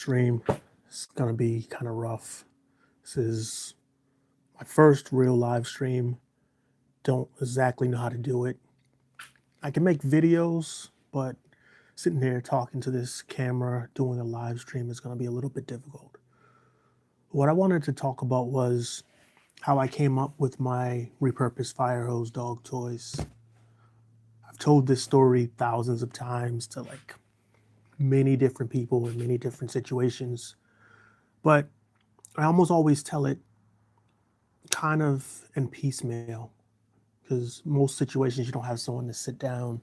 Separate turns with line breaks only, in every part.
stream is going to be kind of rough. This is my first real live stream. Don't exactly know how to do it. I can make videos, but sitting there talking to this camera doing a live stream is going to be a little bit difficult. What I wanted to talk about was how I came up with my repurposed fire hose dog toys. I've told this story thousands of times to many different people in many different situations, but I almost always tell it kind of in piecemeal because most situations you don't have someone to sit down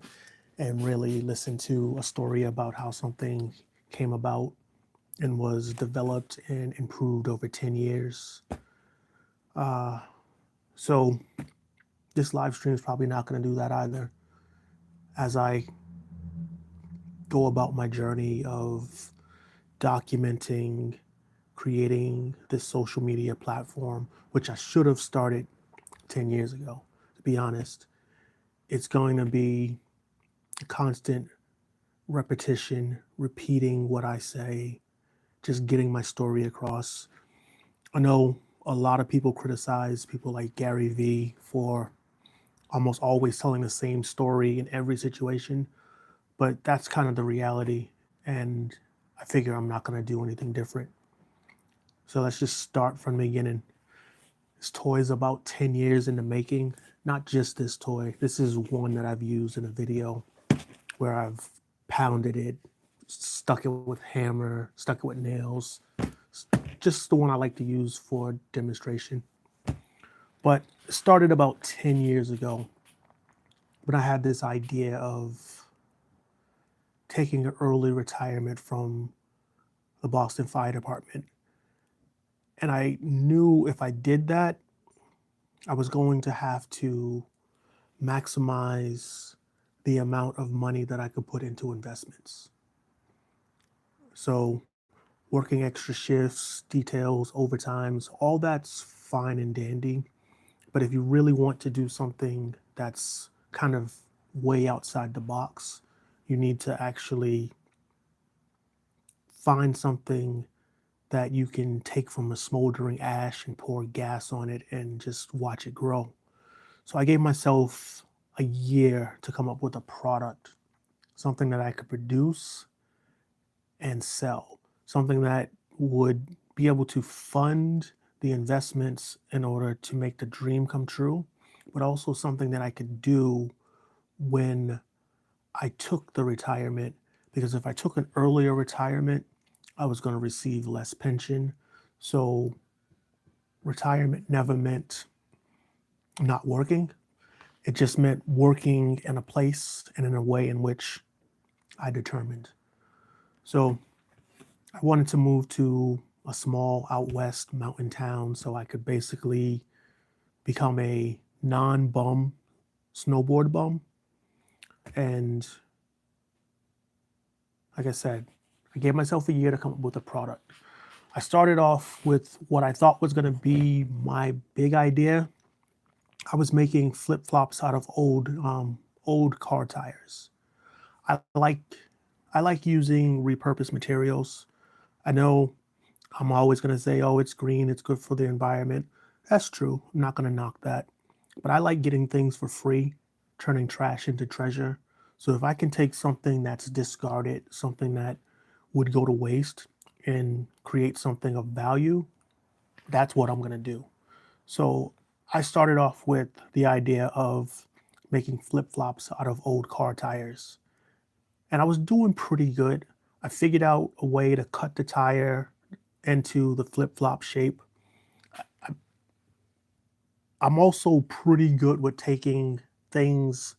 and really listen to a story about how something came about and was developed and improved over 10 years. Uh, so this live stream is probably not going to do that either. As I go about my journey of documenting, creating this social media platform, which I should have started 10 years ago, to be honest, it's going to be a constant repetition, repeating what I say, just getting my story across. I know a lot of people criticize people like Gary Vee for almost always telling the same story in every situation, but that's kind of the reality. And I figure I'm not going to do anything different. So let's just start from the beginning. This toy is about 10 years in the making. Not just this toy. This is one that I've used in a video where I've pounded it, stuck it with hammer, stuck it with nails. Just the one I like to use for demonstration. But it started about 10 years ago when I had this idea of taking an early retirement from the Boston Fire Department. And I knew if I did that, I was going to have to maximize the amount of money that I could put into investments. So working extra shifts, details, overtimes, all that's fine and dandy. But if you really want to do something that's kind of way outside the box, you need to actually find something that you can take from a smoldering ash and pour gas on it and just watch it grow. So I gave myself a year to come up with a product, something that I could produce and sell, something that would be able to fund the investments in order to make the dream come true, but also something that I could do when I took the retirement. Because if I took an earlier retirement, I was going to receive less pension. So retirement never meant not working. It just meant working in a place and in a way in which I determined. So I wanted to move to a small out west mountain town so I could basically become a non-bum snowboard bum. And like I said, I gave myself a year to come up with a product. I started off with what I thought was going to be my big idea. I was making flip-flops out of old car tires. I like I like using repurposed materials. I know I'm always going to say, oh, it's green, it's good for the environment. That's true. I'm not going to knock that. But I like getting things for free, turning trash into treasure. So if I can take something that's discarded, something that would go to waste, and create something of value, that's what I'm going to do. So I started off with the idea of making flip-flops out of old car tires. And I was doing pretty good. I figured out a way to cut the tire into the flip-flop shape. I'm also pretty good with taking things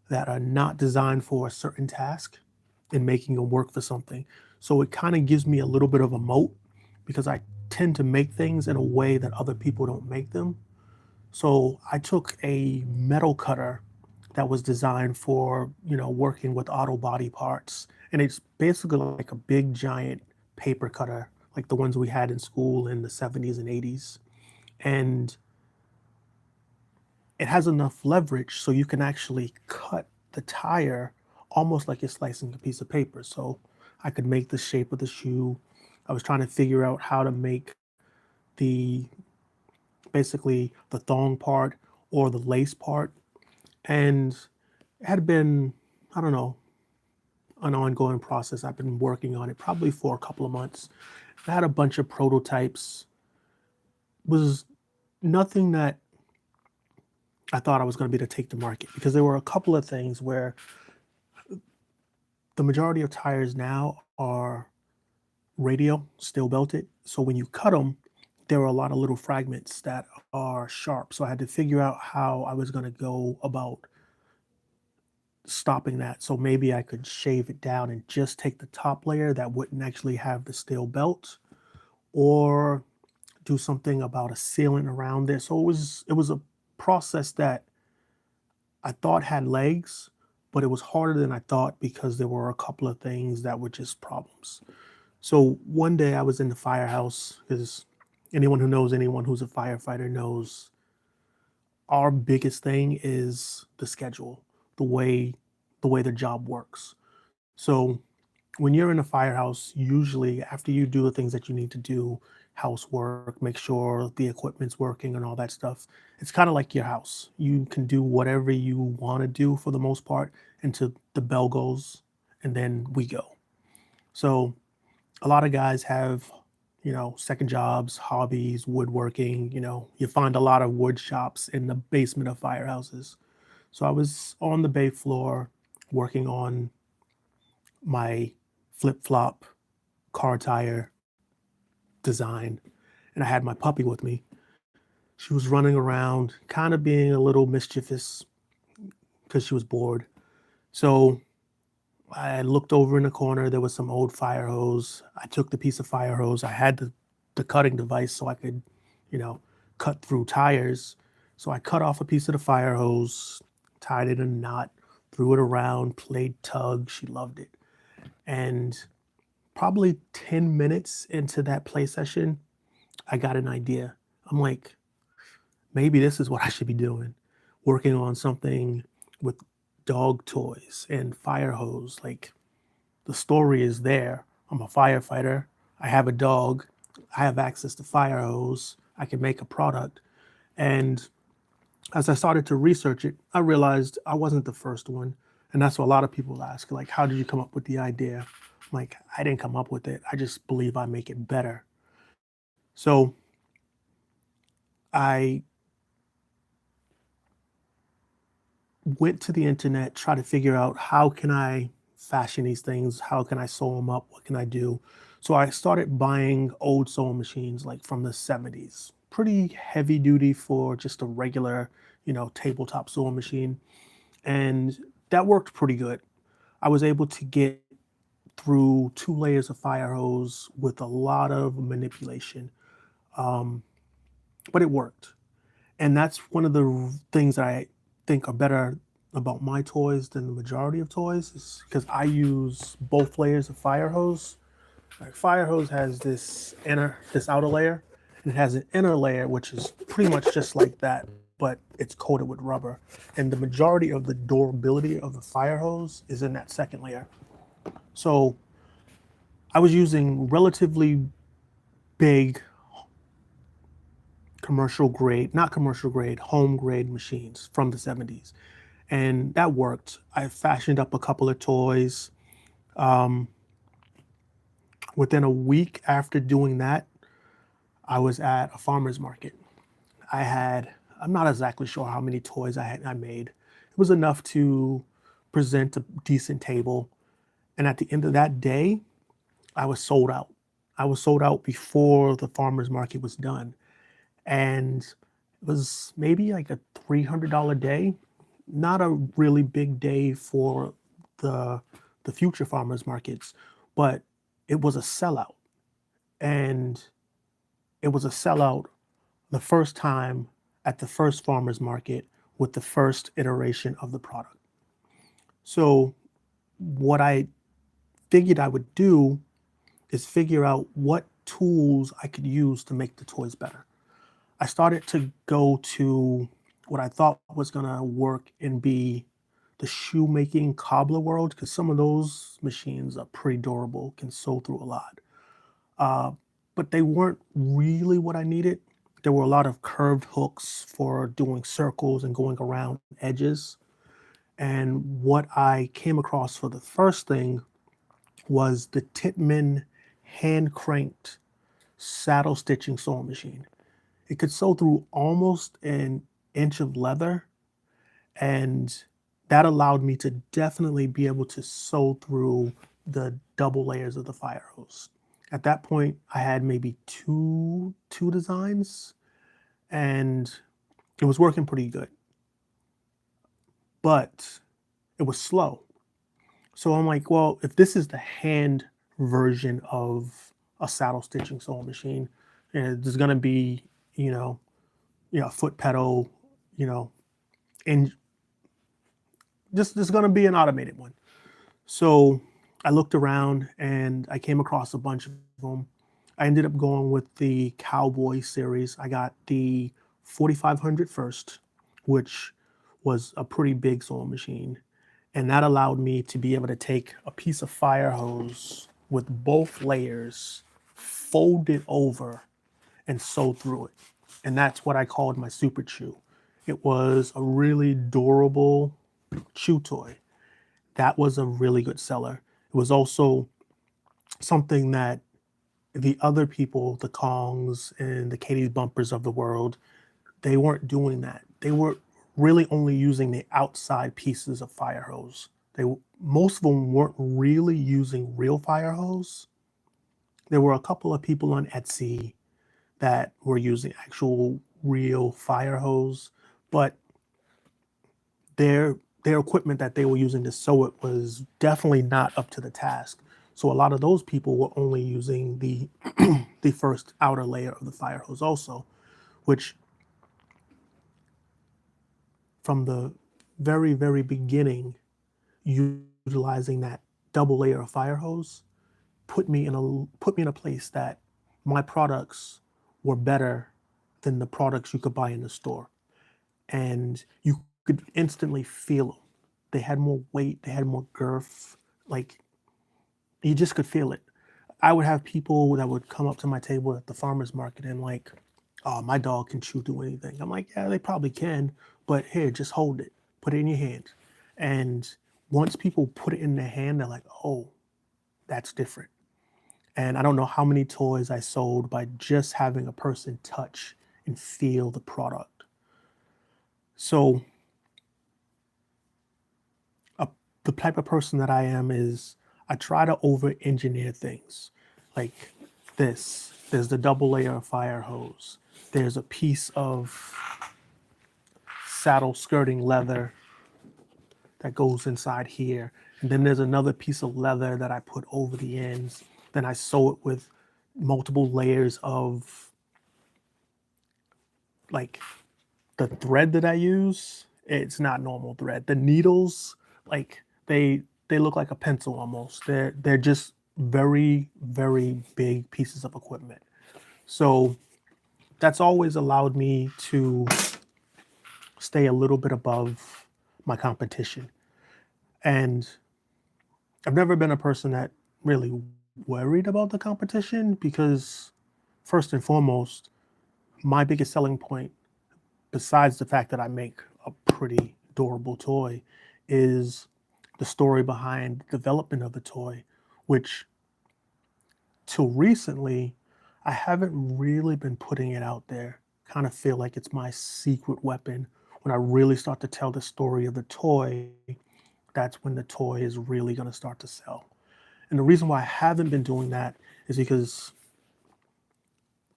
that are not designed for a certain task and making them work for something. So it kind of gives me a little bit of a moat because I tend to make things in a way that other people don't make them. So I took a metal cutter that was designed for, working with auto body parts. And it's basically like a big giant paper cutter, like the ones we had in school in the 70s and 80s. And it has enough leverage so you can actually cut the tire almost like you're slicing a piece of paper. So I could make the shape of the shoe, I was trying to figure out how to make the basically the thong part or the lace part. And it had been, I don't know, an ongoing process. I've been working on it probably for a couple of months. I had a bunch of prototypes. Was nothing that I thought I was going to be able to take to market because there were a couple of things where the majority of tires now are radial, steel belted. So when you cut them, there are a lot of little fragments that are sharp. So I had to figure out how I was going to go about stopping that. So maybe I could shave it down and just take the top layer that wouldn't actually have the steel belt, or do something about a sealant around it. So it was a process that I thought had legs, but it was harder than I thought because there were a couple of things that were just problems. So one day I was in the firehouse because anyone who knows anyone who's a firefighter knows our biggest thing is the schedule, the way the job works. So when you're in a firehouse, usually after you do the things that you need to do, housework, make sure the equipment's working and all that stuff, it's kind of like your house. You can do whatever you want to do for the most part until the bell goes and then we go. So a lot of guys have, second jobs, hobbies, woodworking. You find a lot of wood shops in the basement of firehouses. So I was on the bay floor working on my flip flop car tire design, and I had my puppy with me. She was running around, kind of being a little mischievous because she was bored. So I looked over in the corner. There was some old fire hose. I took the piece of fire hose. I had the cutting device so I could, you know, cut through tires. So I cut off a piece of the fire hose, tied it in a knot, threw it around, played tug. She loved it. And probably 10 minutes into that play session, I got an idea. I'm like, maybe this is what I should be doing, working on something with dog toys and fire hose. Like, the story is there. I'm a firefighter. I have a dog. I have access to fire hose. I can make a product. And as I started to research it, I realized I wasn't the first one. And that's what a lot of people ask, like, how did you come up with the idea? I'm like, I didn't come up with it. I just believe I make it better. So I went to the internet, try to figure out how can I fashion these things? How can I sew them up? What can I do? So I started buying old sewing machines like from the 70s, pretty heavy duty for just a regular, tabletop sewing machine. And that worked pretty good. I was able to get through 2 layers of fire hose with a lot of manipulation, um, but it worked. And that's one of the things that I think are better about my toys than the majority of toys, is because I use both layers of fire hose. Like, fire hose has this outer layer, and it has an inner layer which is pretty much just like that, but it's coated with rubber. And the majority of the durability of the fire hose is in that second layer. So I was using relatively big commercial grade, not commercial grade, home grade machines from the 70s. And that worked. I fashioned up a couple of toys. Um, Within a week after doing that, I was at a farmer's market. I had, I'm not exactly sure how many toys I made. It was enough to present a decent table. And at the end of that day, I was sold out. I was sold out before the farmer's market was done. And it was maybe like a $300 day. Not a really big day for the the future farmers markets, but it was a sellout. And it was a sellout the first time at the first farmers market with the first iteration of the product. So what I figured I would do is figure out what tools I could use to make the toys better. I started to go to what I thought was gonna work and be the shoemaking cobbler world, because some of those machines are pretty durable, can sew through a lot. uh, but they weren't really what I needed. There were a lot of curved hooks for doing circles and going around edges. And what I came across for the first thing was the Titman hand cranked saddle stitching sewing machine. It could sew through almost an inch of leather, and that allowed me to definitely be able to sew through the double layers of the fire hose. At that point, I had maybe two designs, and it was working pretty good, but it was slow. So I'm like, well, if this is the hand version of a saddle stitching sewing machine, and there's gonna be, you know, a foot pedal, you know, and just there's gonna be an automated one. So I looked around and I came across a bunch of them. I ended up going with the Cowboy series. I got the 4500 first, which was a pretty big sewing machine. And that allowed me to be able to take a piece of fire hose with both layers, fold it over, and sew through it. And that's what I called my super chew. It was a really durable chew toy. That was a really good seller. It was also something that the other people, the Kongs and the Katie's Bumpers of the world, they weren't doing that. They were really only using the outside pieces of fire hose. Most of them weren't really using real fire hose. There were a couple of people on Etsy that were using actual real fire hose, but their their equipment that they were using to sew it was definitely not up to the task. So a lot of those people were only using the the first outer layer of the fire hose also, which from the very beginning, utilizing that double layer of fire hose put me in a place that my products were better than the products you could buy in the store. And you could instantly feel them. They had more weight, they had more girth, like you just could feel it. I would have people that would come up to my table at the farmer's market and like, oh, my dog can chew through anything. I'm like, yeah, they probably can, but here, just hold it, put it in your hand. And once people put it in their hand, they're like, oh, that's different. And I don't know how many toys I sold by just having a person touch and feel the product. So uh, the type of person that I am is I try to over engineer things. Like there's the double layer of fire hose. There's a piece of saddle skirting leather that goes inside here. And then there's another piece of leather that I put over the ends. Then I sew it with multiple layers of like the thread that I use. It's not normal thread. The needles, like they look like a pencil almost. They're just very big pieces of equipment. So that's always allowed me to stay a little bit above my competition. And I've never been a person that really worried about the competition because, first and foremost, my biggest selling point, besides the fact that I make a pretty durable toy, is the story behind the development of the toy, which till recently, I haven't really been putting it out there. Kind of feel like it's my secret weapon. When I really start to tell the story of the toy, that's when the toy is really going to start to sell. And the reason why I haven't been doing that is because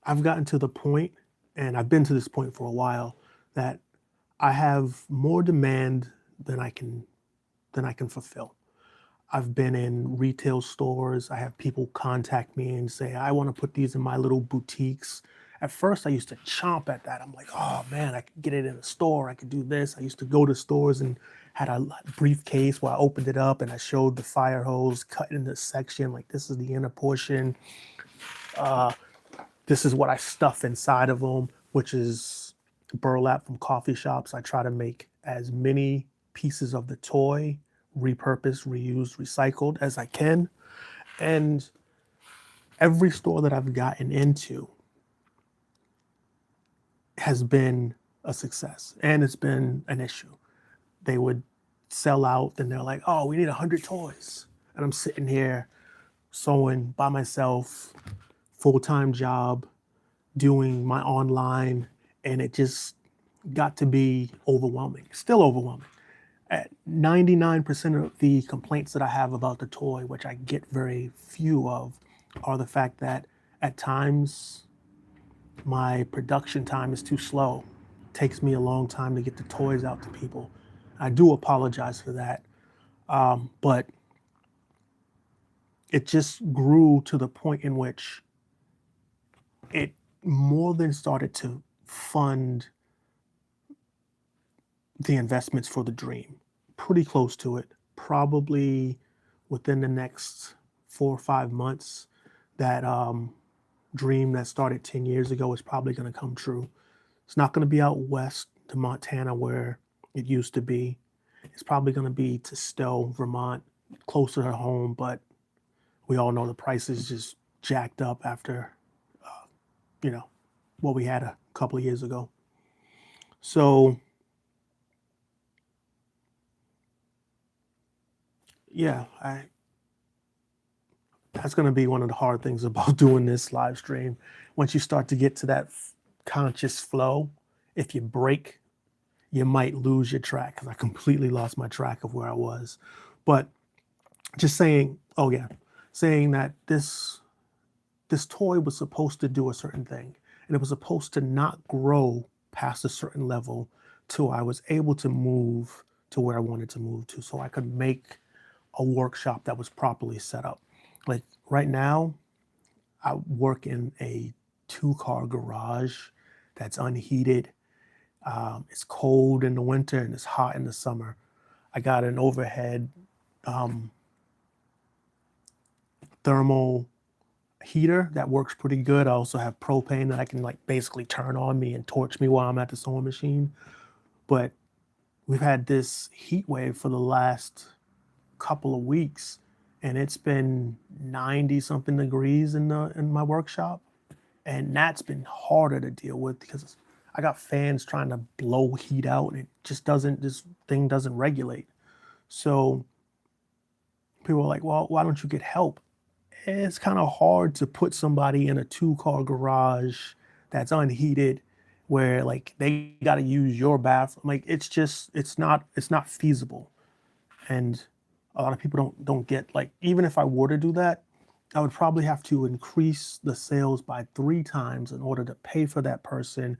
I've gotten to the point, and I've been to this point for a while, that I have more demand than I can fulfill. I've been in retail stores. I have people contact me and say, I want to put these in my little boutiques. At first, I used to chomp at that. I'm like, oh man, I could get it in a store. I could do this. I used to go to stores and had a briefcase where I opened it up and I showed the fire hose cut into section. Like, this is the inner portion. This is what I stuff inside of them, which is burlap from coffee shops. I try to make as many pieces of the toy repurposed, reused, recycled as I can. And every store that I've gotten into has been a success and it's been an issue. They would sell out, and they're like, oh, we need 100 toys. And I'm sitting here sewing by myself, full time job, doing my online, and it just got to be overwhelming, still overwhelming. At 99% of the complaints that I have about the toy, which I get very few of, are the fact that at times my production time is too slow. It takes me a long time to get the toys out to people. I do apologize for that. But it just grew to the point in which it more than started to fund the investments for the dream. Pretty close to it. Probably within the next 4 or 5 months, that dream that started 10 years ago is probably going to come true. It's not going to be out west to Montana where it used to be. It's probably going to be to Stowe, Vermont, closer to home, but we all know the prices just jacked up after, you know, what we had a couple of years ago. So, yeah, that's going to be one of the hard things about doing this live stream. Once you start to get to that conscious flow, if you break, you might lose your track because I completely lost my track of where I was. But just saying, oh yeah, saying that this toy was supposed to do a certain thing, and it was supposed to not grow past a certain level till I was able to move to where I wanted to move to, so I could make a workshop that was properly set up. Like right now, I work in a two-car garage that's unheated. It's cold in the winter and it's hot in the summer. I got an overhead um, thermal heater that works pretty good. I also have propane that I can like basically turn on me and torch me while I'm at the sewing machine. But we've had this heat wave for the last couple of weeks, and it's been 90 something degrees in my workshop, and that's been harder to deal with because I got fans trying to blow heat out, and it just doesn't, this thing doesn't regulate. So people are like, well, why don't you get help? It's kind of hard to put somebody in a two-car garage that's unheated where like they got to use your bathroom. Like it's not feasible. And a lot of people don't get, like, even if I were to do that, I would probably have to increase the sales by 3 times in order to pay for that person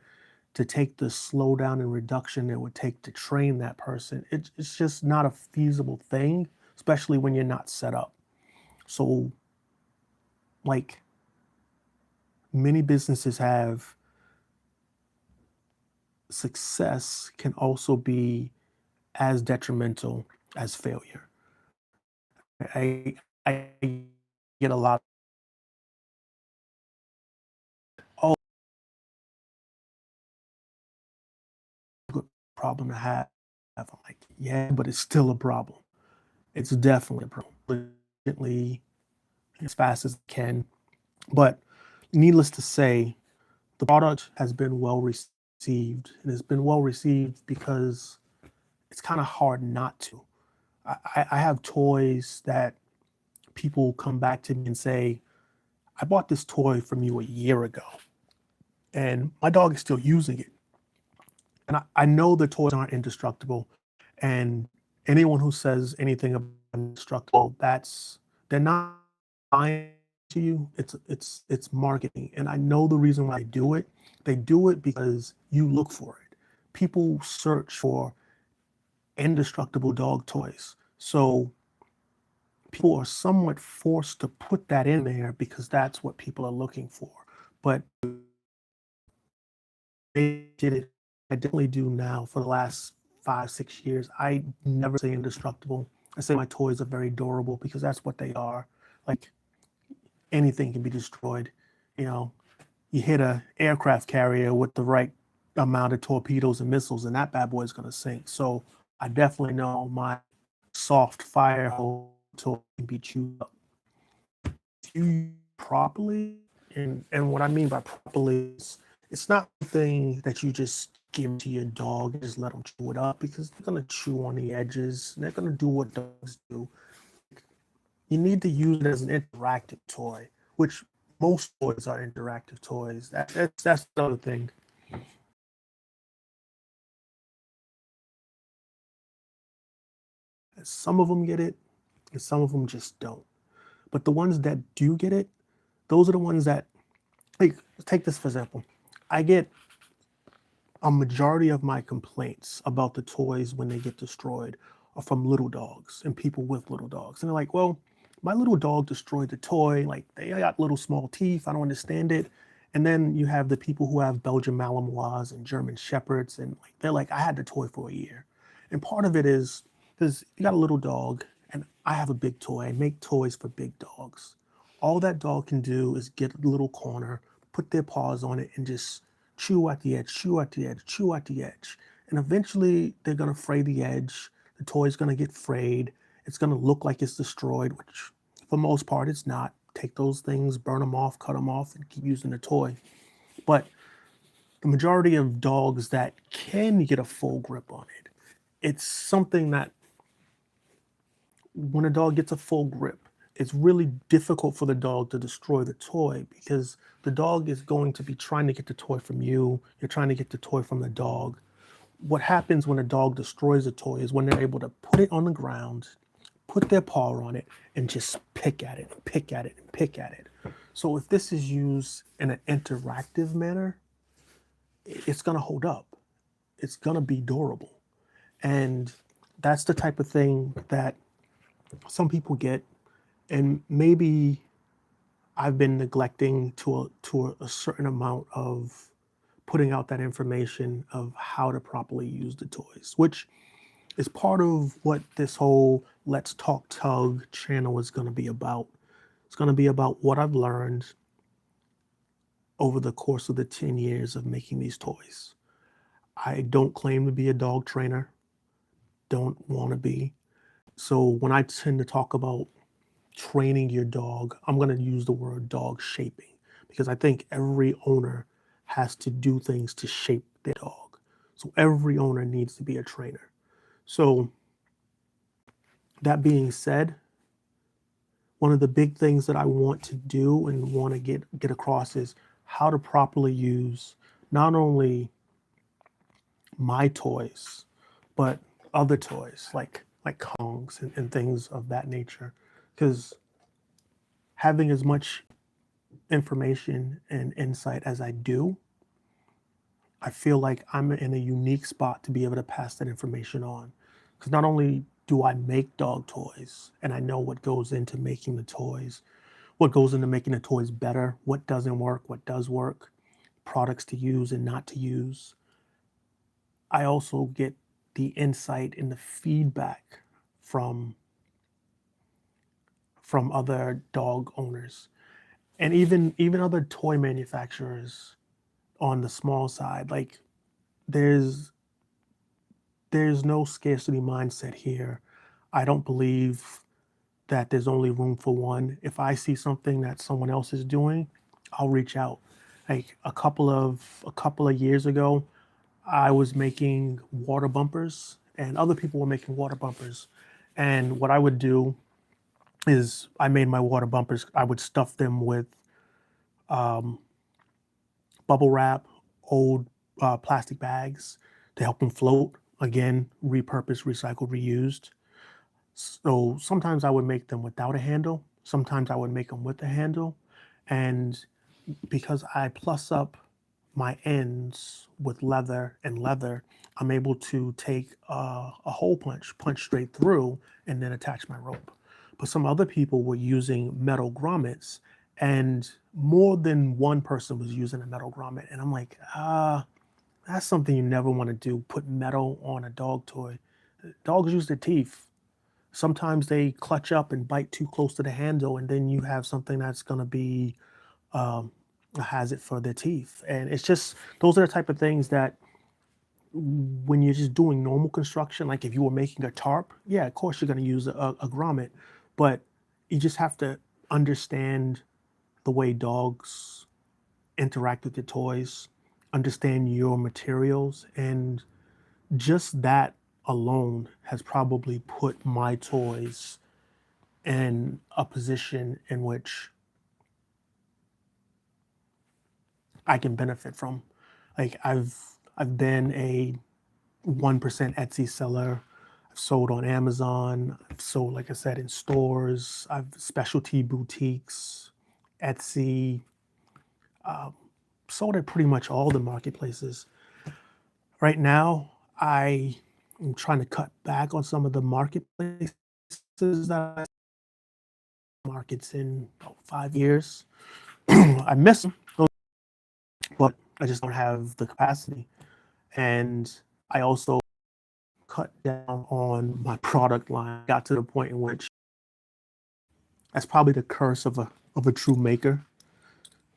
to take the slowdown and reduction it would take to train that person. It's just not a feasible thing, especially when you're not set up. So, like, many businesses have, success can also be as detrimental as failure. I get a lot of, oh, good problem to have. I'm like, yeah, but it's still a problem. It's definitely a problem. Urgently, as fast as I can. But needless to say, the product has been well received. And it's been well received because it's kind of hard not to. I have toys that people come back to me and say, I bought this toy from you a year ago, and my dog is still using it. And I know the toys aren't indestructible. And anyone who says anything about indestructible, they're not lying to you. It's marketing. And I know the reason why they do it. They do it because you look for it. People search for indestructible dog toys. So people are somewhat forced to put that in there because that's what people are looking for. But they did it. I definitely do now for the last 5, 6 years. I never say indestructible. I say my toys are very durable because that's what they are. Like, anything can be destroyed. You know, you hit a aircraft carrier with the right amount of torpedoes and missiles, and that bad boy is going to sink. So I definitely know my soft fire hose toy can be chewed up. If you properly, and what I mean by properly is it's not something that you just give to your dog and just let them chew it up because they're gonna chew on the edges. They're gonna do what dogs do. You need to use it as an interactive toy, which most toys are interactive toys. That's another thing. Some of them get it, and some of them just don't. But the ones that do get it, those are the ones that, like, take this for example. I get a majority of my complaints about the toys when they get destroyed are from little dogs and people with little dogs. And they're like, well, my little dog destroyed the toy. Like, they got little small teeth. I don't understand it. And then you have the people who have Belgian Malinois and German Shepherds. And like, they're like, I had the toy for a year. And part of it is because you got a little dog and I have a big toy. I make toys for big dogs. All that dog can do is get a little corner, put their paws on it, and just chew at the edge, chew at the edge, chew at the edge. And eventually they're going to fray the edge. The toy's going to get frayed. It's going to look like it's destroyed, which for most part it's not. Take those things, burn them off, cut them off, and keep using the toy. But the majority of dogs that can get a full grip on it, it's something that when a dog gets a full grip, it's really difficult for the dog to destroy the toy because the dog is going to be trying to get the toy from you. You're trying to get the toy from the dog. What happens when a dog destroys a toy is when they're able to put it on the ground, put their paw on it, and just pick at it, and pick at it, and pick at it. So if this is used in an interactive manner, it's going to hold up. It's going to be durable. And that's the type of thing that some people get, and maybe I've been neglecting to a certain amount of putting out that information of how to properly use the toys, which is part of what this whole Let's Talk Tug channel is going to be about. It's going to be about what I've learned over the course of the 10 years of making these toys. I don't claim to be a dog trainer, don't want to be. So when I tend to talk about training your dog, I'm going to use the word dog shaping because I think every owner has to do things to shape their dog. So every owner needs to be a trainer. So that being said, one of the big things that I want to do and want to get across is how to properly use not only my toys, but other toys like Kongs and things of that nature. Because having as much information and insight as I do, I feel like I'm in a unique spot to be able to pass that information on. Because not only do I make dog toys and I know what goes into making the toys, what goes into making the toys better, what doesn't work, what does work, products to use and not to use. I also get the insight and the feedback from other dog owners and even other toy manufacturers on the small side. Like there's there's no scarcity mindset here. I don't believe that there's only room for one. If I see something that someone else is doing, I'll reach out. Like a couple of years ago, I was making water bumpers and other people were making water bumpers. And what I would do is I made my water bumpers, I would stuff them with um, bubble wrap, old plastic bags to help them float. Again, repurposed, recycled, reused. So sometimes I would make them without a handle. Sometimes I would make them with a handle. And because I plus up my ends with leather and leather, I'm able to take a hole punch straight through, and then attach my rope. But some other people were using metal grommets, and more than one person was using a metal grommet. And I'm like, that's something you never want to do, put metal on a dog toy. Dogs use their teeth. Sometimes they clutch up and bite too close to the handle, and then you have something that's going to be um, a hazard for their teeth. And it's just, those are the type of things that when you're just doing normal construction, like if you were making a tarp, yeah, of course you're going to use a grommet, but you just have to understand the way dogs interact with your toys, understand your materials, and just that alone has probably put my toys in a position in which I can benefit from. Like I've been a 1% Etsy seller. I've sold on Amazon. I've sold, like I said, in stores. I've specialty boutiques, Etsy, sold at pretty much all the marketplaces. Right now, I am trying to cut back on some of the marketplaces that I markets in about 5 years. I miss them, but I just don't have the capacity. And I also cut down on my product line. Got to the point in which that's probably the curse of a true maker.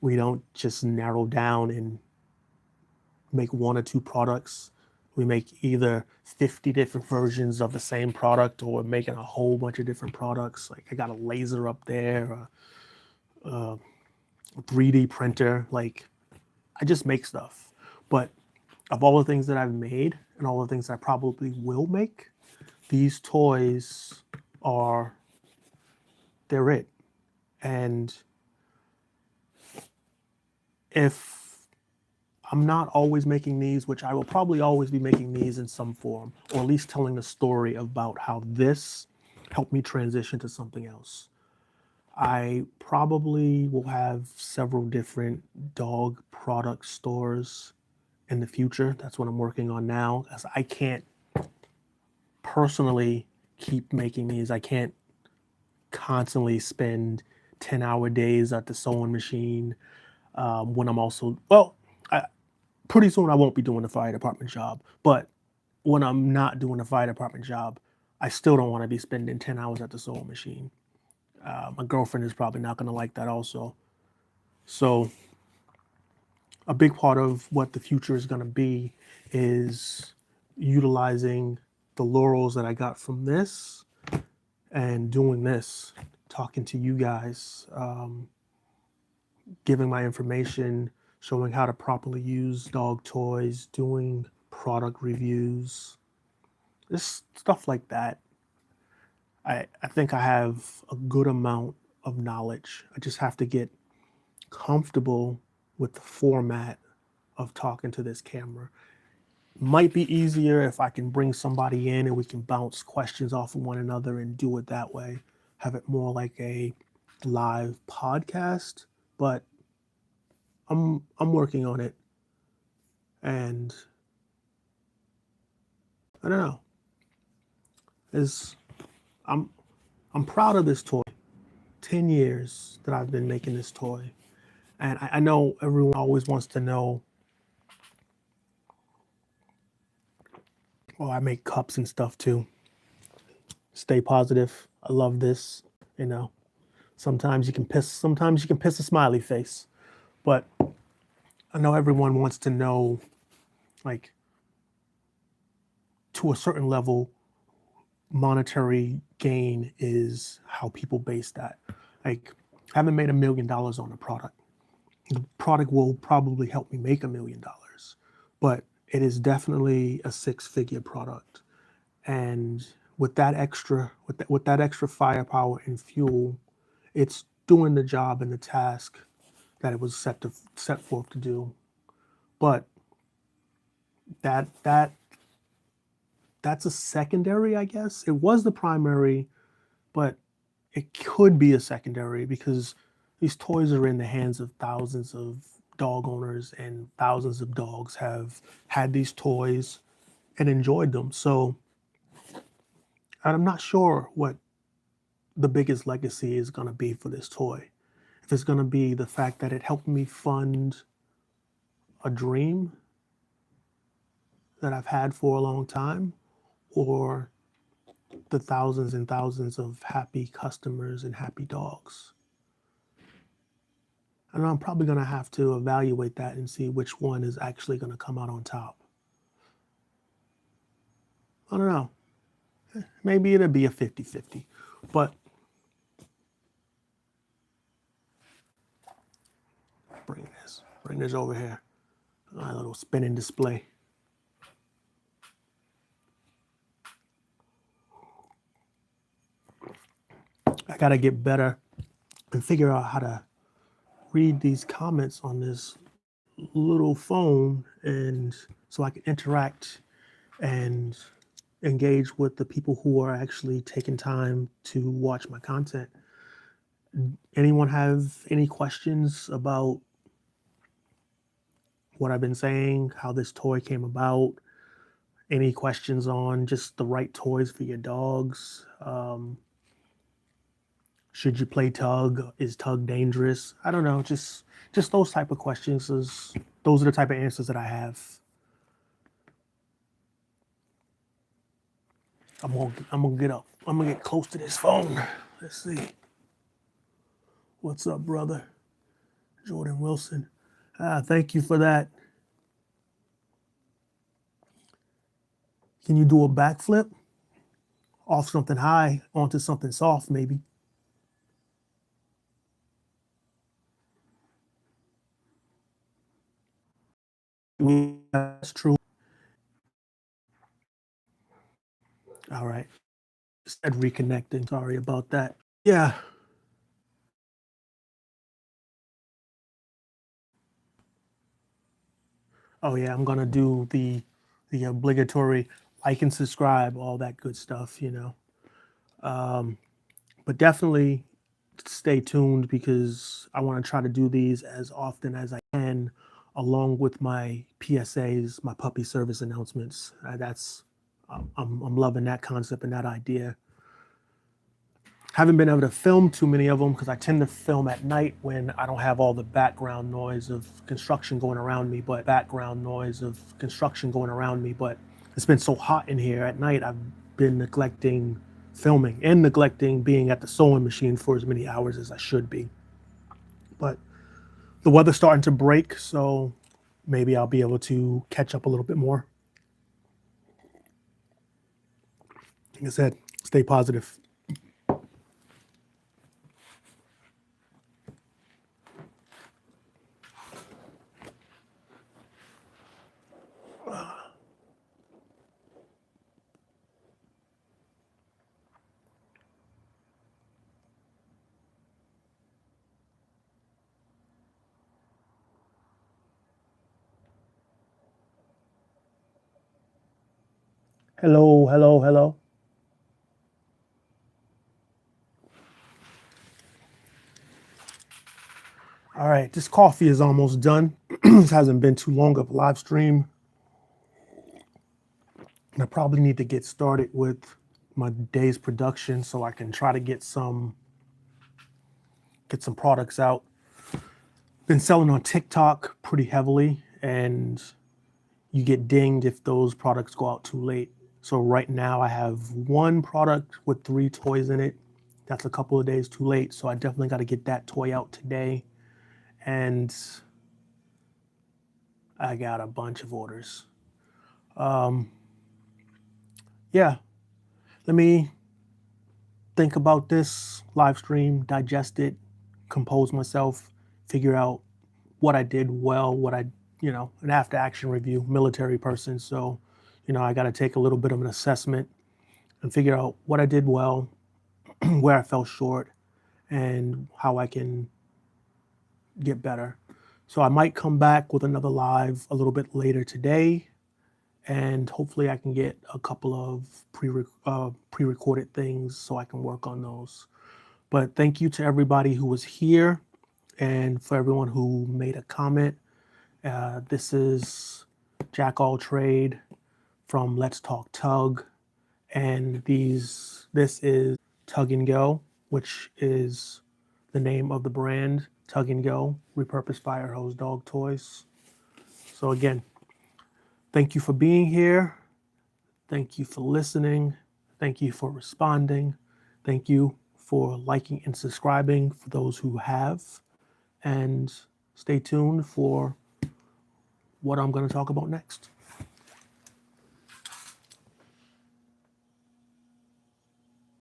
We don't just narrow down and make one or two products. We make either 50 different versions of the same product, or making a whole bunch of different products. Like I got a laser up there, a 3D printer. Like I just make stuff. But of all the things that I've made and all the things I probably will make, these toys are, they're it. And if I'm not always making these, which I will probably always be making these in some form, or at least telling the story about how this helped me transition to something else. I probably will have several different dog product stores in the future. That's what I'm working on now, as I can't personally keep making these. I can't constantly spend 10-hour days at the sewing machine, when I'm also, well, pretty soon I won't be doing the fire department job, but when I'm not doing the fire department job, I still don't want to be spending 10 hours at the sewing machine. My girlfriend is probably not going to like that also. So a big part of what the future is going to be is utilizing the laurels that I got from this and doing this, talking to you guys, giving my information, showing how to properly use dog toys, doing product reviews, just stuff like that. I think I have a good amount of knowledge. I just have to get comfortable with the format of talking to this camera. Might be easier if I can bring somebody in and we can bounce questions off of one another and do it that way. Have it more like a live podcast, but I'm working on it, and I don't know. Is I'm I'm proud of this toy. 10 years that I've been making this toy. And I know everyone always wants to know, oh, I make cups and stuff too. Stay positive. I love this. You know, sometimes you can piss a smiley face. But I know everyone wants to know, like, to a certain level, monetary gain is how people base that. Like, I haven't made $1 million on a product. The product will probably help me make $1 million, but it is definitely a six-figure product. And with that extra firepower and fuel, it's doing the job and the task that it was set forth to do. But that that that's a secondary, I guess. It was the primary, but it could be a secondary because these toys are in the hands of thousands of dog owners, and thousands of dogs have had these toys and enjoyed them. So I'm not sure what the biggest legacy is going to be for this toy. If it's going to be the fact that it helped me fund a dream that I've had for a long time, or the thousands and thousands of happy customers and happy dogs. And I'm probably going to have to evaluate that and see which one is actually going to come out on top. I don't know. Maybe it'll be a 50-50. But Bring this over here. A little spinning display. I gotta get better and figure out how to read these comments on this little phone, and so I can interact and engage with the people who are actually taking time to watch my content. Anyone have any questions about what I've been saying, how this toy came about? Any questions on just the right toys for your dogs? Should you play tug? Is tug dangerous? I don't know. Just those type of questions. Those are the type of answers that I have. I'm gonna get up. I'm gonna get close to this phone. Let's see. What's up, brother? Jordan Wilson. Thank you for that. Can you do a backflip off something high onto something soft, maybe? That's true. All right. Said reconnecting. Sorry about that. Yeah. Oh yeah, I'm gonna do the obligatory like and subscribe, all that good stuff, you know. But definitely stay tuned because I want to try to do these as often as I can, along with my PSAs, my puppy service announcements. I'm loving that concept and that idea. Haven't been able to film too many of them because I tend to film at night when I don't have all the background noise of construction going around me, but it's been so hot in here at night, I've been neglecting filming and neglecting being at the sewing machine for as many hours as I should be. But the weather's starting to break, so maybe I'll be able to catch up a little bit more. Like I said, stay positive. Hello, hello, hello. All right, this coffee is almost done. This hasn't been too long of a live stream. And I probably need to get started with my day's production so I can try to get some products out. Been selling on TikTok pretty heavily, and you get dinged if those products go out too late. So right now I have one product with 3 toys in it. That's a couple of days too late. So I definitely got to get that toy out today. And I got a bunch of orders. Yeah, let me think about this live stream, digest it, compose myself, figure out what I did well, an after action review, military person. So, I got to take a little bit of an assessment and figure out what I did well, where I fell short, and how I can get better. So I might come back with another live a little bit later today, and hopefully I can get a couple of pre-recorded things so I can work on those. But thank you to everybody who was here and for everyone who made a comment. This is Jack All Trade from Let's Talk Tug, and this is Tug and Go, which is the name of the brand, Tug and Go, repurposed fire hose dog toys. So again, thank you for being here. Thank you for listening. Thank you for responding. Thank you for liking and subscribing for those who have. And stay tuned for what I'm going to talk about next.